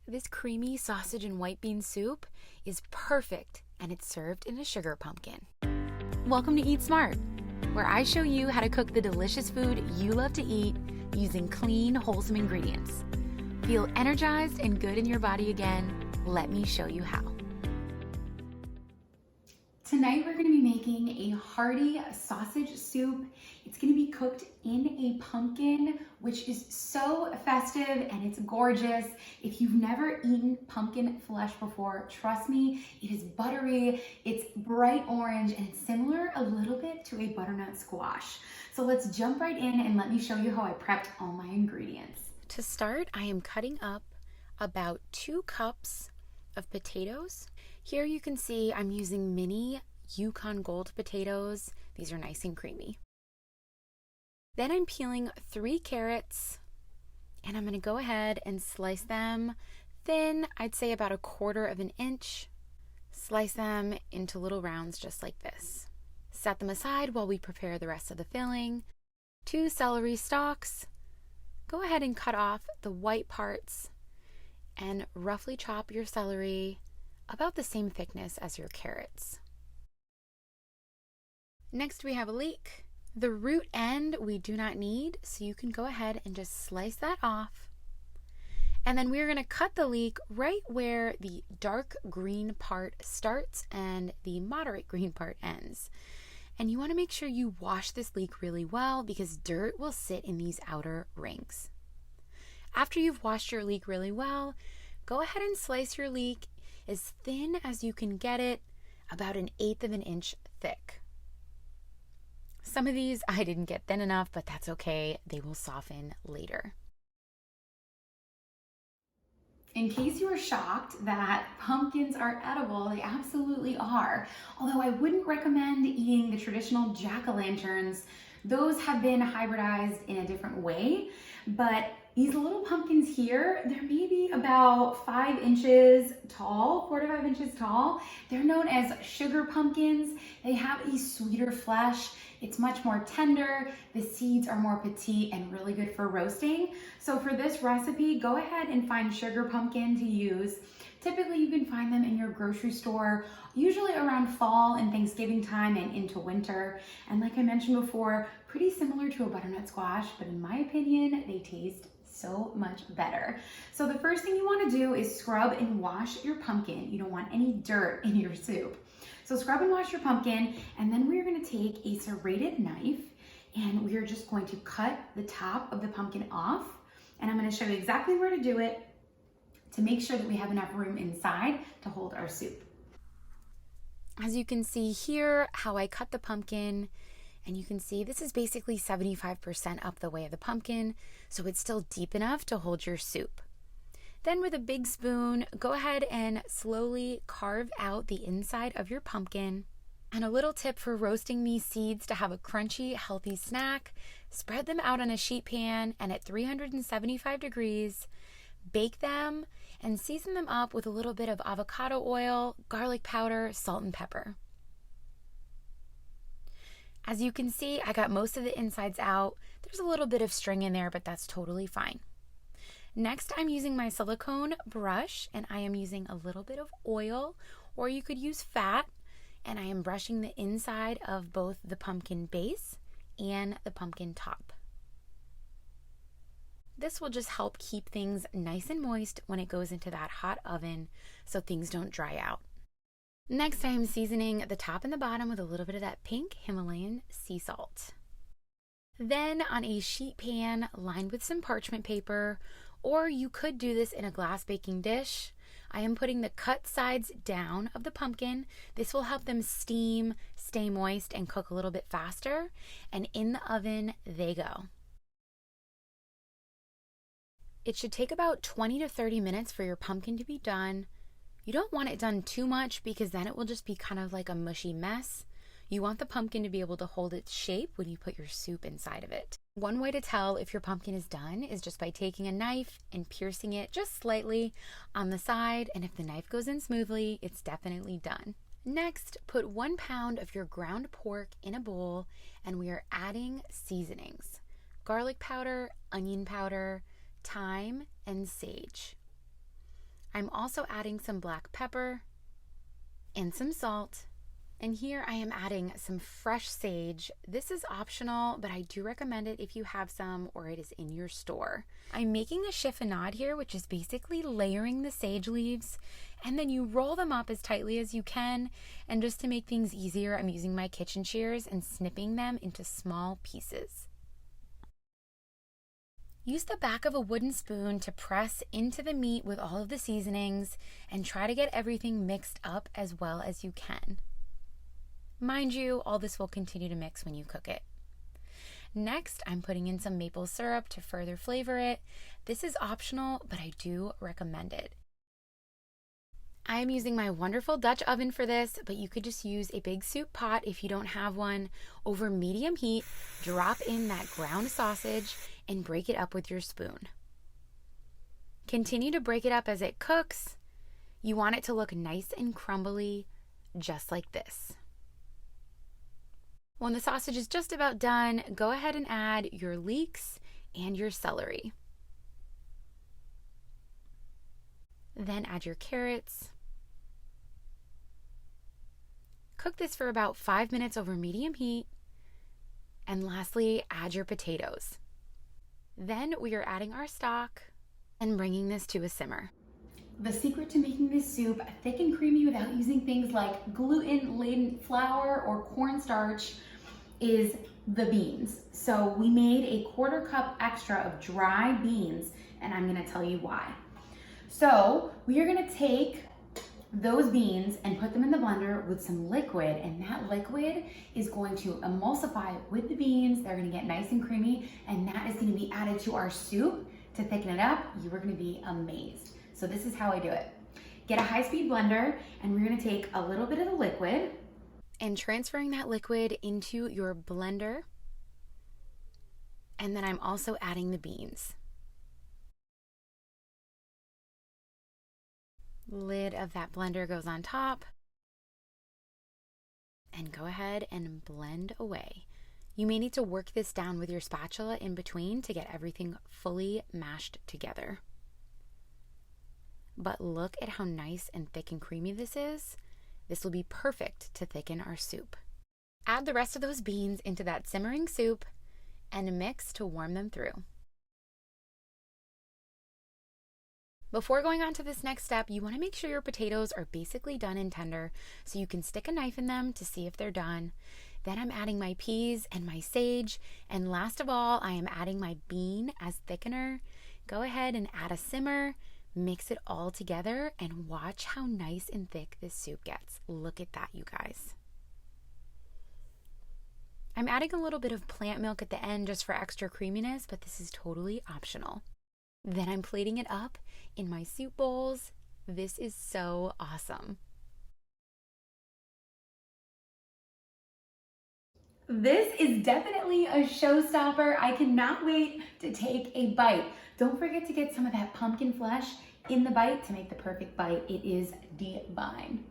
This creamy sausage and white bean soup is perfect, and it's served in a sugar pumpkin. Welcome to Eat Smart, where I show you how to cook the delicious food you love to eat using clean, wholesome ingredients. Feel energized and good in your body again? Let me show you how. Tonight we're going to be making a hearty sausage soup. It's going to be cooked in a pumpkin, which is so festive and it's gorgeous. If you've never eaten pumpkin flesh before, trust me, it is buttery, it's bright orange, and it's similar a little bit to a butternut squash. So let's jump right in and let me show you how I prepped all my ingredients. To start, I am cutting up about 2 cups of potatoes. Here you can see I'm using mini Yukon Gold potatoes. These are nice and creamy. Then I'm peeling 3 carrots, and I'm going to go ahead and slice them thin, I'd say about 1/4 of an inch. Slice them into little rounds just like this. Set them aside while we prepare the rest of the filling. 2 celery stalks. Go ahead and cut off the white parts and roughly chop your celery about the same thickness as your carrots. Next we have a leek. The root end we do not need, so you can go ahead and just slice that off. And then we're going to cut the leek right where the dark green part starts and the moderate green part ends. And you want to make sure you wash this leek really well because dirt will sit in these outer rings. After you've washed your leek really well, go ahead and slice your leek as thin as you can get it, about 1/8 of an inch thick. Some of these I didn't get thin enough, but that's okay. They will soften later. In case you were shocked that pumpkins are edible, they absolutely are. Although I wouldn't recommend eating the traditional jack-o'-lanterns. Those have been hybridized in a different way, but these little pumpkins here, they're maybe about 5 inches tall, 4 to 5 inches tall. They're known as sugar pumpkins. They have a sweeter flesh. It's much more tender. The seeds are more petite and really good for roasting. So for this recipe, go ahead and find sugar pumpkin to use. Typically you can find them in your grocery store, usually around fall and Thanksgiving time and into winter. And like I mentioned before, pretty similar to a butternut squash, but in my opinion, they taste so much better. So the first thing you want to do is scrub and wash your pumpkin. You don't want any dirt in your soup. So scrub and wash your pumpkin, and then we're going to take a serrated knife and we are just going to cut the top of the pumpkin off. And I'm going to show you exactly where to do it to make sure that we have enough room inside to hold our soup. As you can see here, how I cut the pumpkin, and you can see this is basically 75% up the way of the pumpkin, so it's still deep enough to hold your soup. Then with a big spoon, go ahead and slowly carve out the inside of your pumpkin. And a little tip for roasting these seeds to have a crunchy, healthy snack, spread them out on a sheet pan and at 375 degrees, bake them and season them up with a little bit of avocado oil, garlic powder, salt, and pepper. As you can see, I got most of the insides out. There's a little bit of string in there, but that's totally fine. Next, I'm using my silicone brush, and I am using a little bit of oil, or you could use fat, and I am brushing the inside of both the pumpkin base and the pumpkin top. This will just help keep things nice and moist when it goes into that hot oven so things don't dry out. Next, I am seasoning the top and the bottom with a little bit of that pink Himalayan sea salt. Then on a sheet pan lined with some parchment paper, or you could do this in a glass baking dish, I am putting the cut sides down of the pumpkin. This will help them steam, stay moist, and cook a little bit faster. And in the oven they go. It should take about 20 to 30 minutes for your pumpkin to be done. You don't want it done too much because then it will just be kind of like a mushy mess. You want the pumpkin to be able to hold its shape when you put your soup inside of it. One way to tell if your pumpkin is done is just by taking a knife and piercing it just slightly on the side, and if the knife goes in smoothly, it's definitely done. Next, put 1 pound of your ground pork in a bowl, and we are adding seasonings: garlic powder, onion powder, thyme, and sage. I'm also adding some black pepper and some salt. And here I am adding some fresh sage. This is optional, but I do recommend it if you have some or it is in your store. I'm making a chiffonade here, which is basically layering the sage leaves, and then you roll them up as tightly as you can. And just to make things easier, I'm using my kitchen shears and snipping them into small pieces. Use the back of a wooden spoon to press into the meat with all of the seasonings and try to get everything mixed up as well as you can. Mind you, all this will continue to mix when you cook it. Next, I'm putting in some maple syrup to further flavor it. This is optional, but I do recommend it. I am using my wonderful Dutch oven for this, but you could just use a big soup pot if you don't have one. Over medium heat, drop in that ground sausage and break it up with your spoon. Continue to break it up as it cooks. You want it to look nice and crumbly, just like this. When the sausage is just about done, go ahead and add your leeks and your celery. Then add your carrots. Cook this for about 5 minutes over medium heat. And lastly, add your potatoes. Then we are adding our stock and bringing this to a simmer. The secret to making this soup thick and creamy without using things like gluten-laden flour or cornstarch is the beans. So we made a 1/4 cup extra of dry beans, and I'm gonna tell you why. So we are gonna take those beans and put them in the blender with some liquid, and that liquid is going to emulsify with the beans. They're gonna get nice and creamy, and that is gonna be added to our soup to thicken it up. You are gonna be amazed. So this is how I do it. Get a high-speed blender, and we're gonna take a little bit of the liquid and transferring that liquid into your blender. And then I'm also adding the beans. Lid of that blender goes on top. And go ahead and blend away. You may need to work this down with your spatula in between to get everything fully mashed together. But look at how nice and thick and creamy this is. This will be perfect to thicken our soup. Add the rest of those beans into that simmering soup and mix to warm them through. Before going on to this next step, you want to make sure your potatoes are basically done and tender so you can stick a knife in them to see if they're done. Then I'm adding my peas and my sage, and last of all, I am adding my bean as thickener. Go ahead and add a simmer. Mix it all together and watch how nice and thick this soup gets. Look at that, you guys. I'm adding a little bit of plant milk at the end just for extra creaminess, but this is totally optional. Then I'm plating it up in my soup bowls. This is so awesome. This is definitely a showstopper. I cannot wait to take a bite. Don't forget to get some of that pumpkin flesh in the bite to make the perfect bite. It is divine.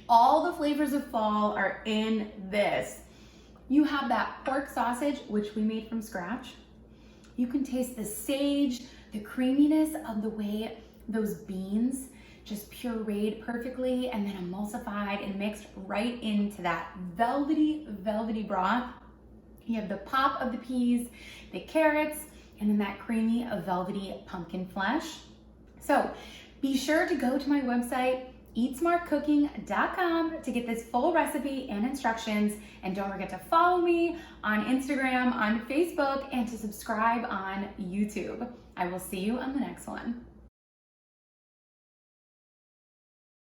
All the flavors of fall are in this. You have that pork sausage, which we made from scratch. You can taste the sage, the creaminess of the way those beans just pureed perfectly and then emulsified and mixed right into that velvety, velvety broth. You have the pop of the peas, the carrots, and then that creamy, velvety pumpkin flesh. So be sure to go to my website, eatsmartcooking.com, to get this full recipe and instructions. And don't forget to follow me on Instagram, on Facebook, and to subscribe on YouTube. I will see you on the next one.